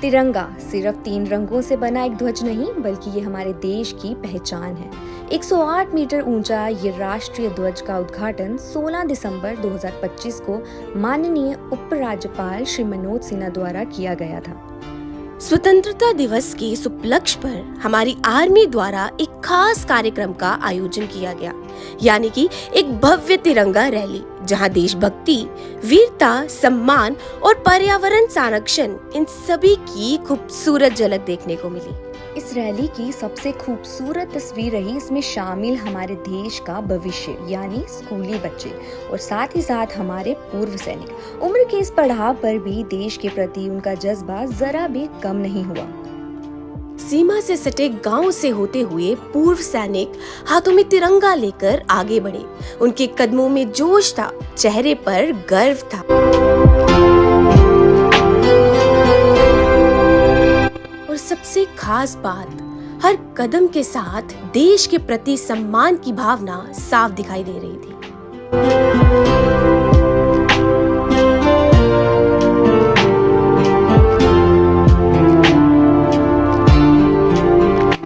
तिरंगा सिर्फ 3 रंगों से बना एक ध्वज नहीं, बल्कि ये हमारे देश की पहचान है। 108 मीटर ऊंचा ये राष्ट्रीय ध्वज का उद्घाटन 16 दिसंबर 2025 को माननीय उपराज्यपाल श्री मनोज सिन्हा द्वारा किया गया था। स्वतंत्रता दिवस के इस उपलक्ष्य पर हमारी आर्मी द्वारा एक खास कार्यक्रम का आयोजन किया गया, यानी कि एक भव्य तिरंगा रैली, जहां देशभक्ति, वीरता, सम्मान और पर्यावरण संरक्षण इन सभी की खूबसूरत झलक देखने को मिली। इस रैली की सबसे खूबसूरत तस्वीर रही इसमें शामिल हमारे देश का भविष्य, यानी स्कूली बच्चे और साथ ही साथ हमारे पूर्व सैनिक। उम्र के इस पड़ाव पर भी देश के प्रति उनका जज्बा जरा भी कम नहीं हुआ। सीमा से सटे गांव से होते हुए पूर्व सैनिक हाथों में तिरंगा लेकर आगे बढ़े। उनके कदमों में जोश था, चेहरे पर गर्व था। और सबसे खास बात, हर कदम के साथ देश के प्रति सम्मान की भावना साफ दिखाई दे रही थी।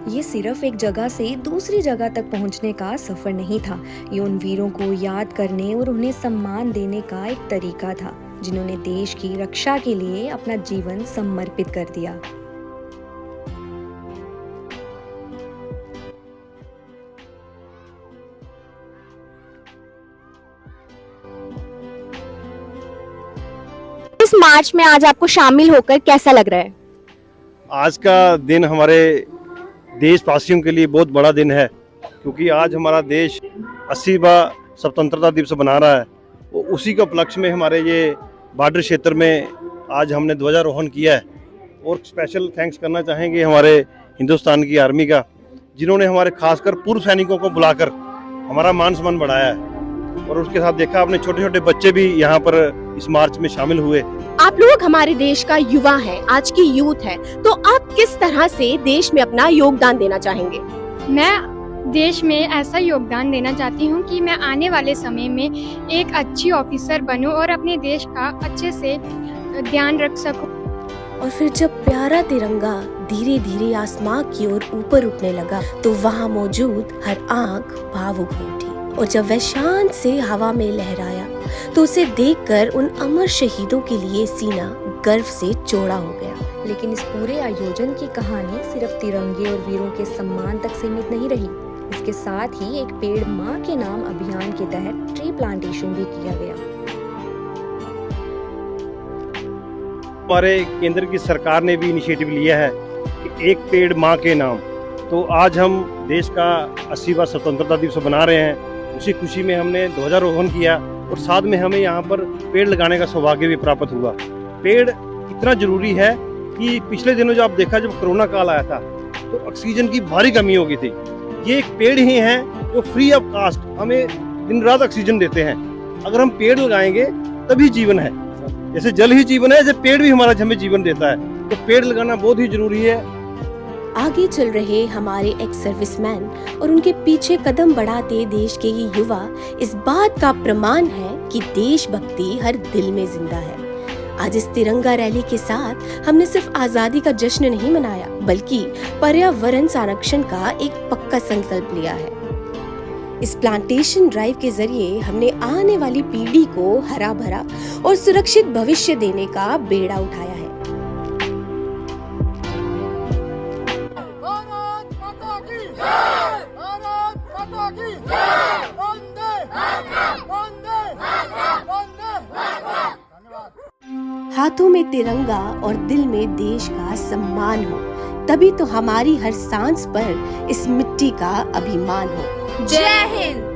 ये सिर्फ एक जगह से दूसरी जगह तक पहुंचने का सफर नहीं था। ये उन वीरों को याद करने और उन्हें सम्मान देने का एक तरीका था, जिन्होंने देश की रक्षा के लिए अपना जीवन समर्पित कर दिया। इस मार्च में आज आपको शामिल होकर कैसा लग रहा है? आज का दिन हमारे देशवासियों के लिए बहुत बड़ा दिन है, क्योंकि आज हमारा देश 80वां स्वतंत्रता दिवस मना रहा है। वो उसी के उपलक्ष्य में हमारे ये बॉर्डर क्षेत्र में आज हमने ध्वजारोहण किया है। और स्पेशल थैंक्स करना चाहेंगे हमारे हिंदुस्तान की आर्मी का, जिन्होंने हमारे खासकर पूर्व सैनिकों को बुलाकर हमारा मान सम्मान बढ़ाया है। और उसके साथ देखा आपने छोटे छोटे बच्चे भी यहाँ पर इस मार्च में शामिल हुए। आप लोग हमारे देश का युवा हैं, आज की यूथ है, तो आप किस तरह से देश में अपना योगदान देना चाहेंगे? मैं देश में ऐसा योगदान देना चाहती हूँ कि मैं आने वाले समय में एक अच्छी ऑफिसर बनूं और अपने देश का अच्छे से ध्यान रख सकूं। और फिर जब प्यारा तिरंगा धीरे धीरे आसमां की ओर ऊपर उठने लगा, तो वहाँ मौजूद हर आंख भावुक हो उठी। और जब वह शान से हवा में लहराया, तो उसे देखकर उन अमर शहीदों के लिए सीना गर्व से चौड़ा हो गया। लेकिन इस पूरे आयोजन की कहानी सिर्फ तिरंगे और वीरों के सम्मान तक सीमित नहीं रही। इसके साथ ही एक पेड़ माँ के नाम अभियान के तहत ट्री प्लांटेशन भी किया गया। हमारे केंद्र की सरकार ने भी इनिशिएटिव लिया है कि एक पेड़ माँ के नाम। तो आज हम देश का 80वां स्वतंत्रता दिवस मना रहे हैं। उसी खुशी में हमने ध्वजारोहण किया और साथ में हमें यहाँ पर पेड़ लगाने का सौभाग्य भी प्राप्त हुआ। पेड़ इतना जरूरी है कि पिछले दिनों जो आप देखा, जब कोरोना काल आया था तो ऑक्सीजन की भारी कमी हो गई थी। ये एक पेड़ ही है जो फ्री ऑफ कास्ट हमें दिन रात ऑक्सीजन देते हैं। अगर हम पेड़ लगाएंगे तभी जीवन है। जैसे जल ही जीवन है, जैसे पेड़ भी हमें जीवन देता है। तो पेड़ लगाना बहुत ही जरूरी है। आगे चल रहे हमारे एक्स सर्विसमैन और उनके पीछे कदम बढ़ाते देश के ये युवा इस बात का प्रमाण है कि देशभक्ति हर दिल में जिंदा है। आज इस तिरंगा रैली के साथ हमने सिर्फ आजादी का जश्न नहीं मनाया, बल्कि पर्यावरण संरक्षण का एक पक्का संकल्प लिया है। इस प्लांटेशन ड्राइव के जरिए हमने आने वाली पीढ़ी को हरा भरा और सुरक्षित भविष्य देने का बेड़ा उठाया है। हाथों में तिरंगा और दिल में देश का सम्मान हो, तभी तो हमारी हर सांस पर इस मिट्टी का अभिमान हो। जय हिंद।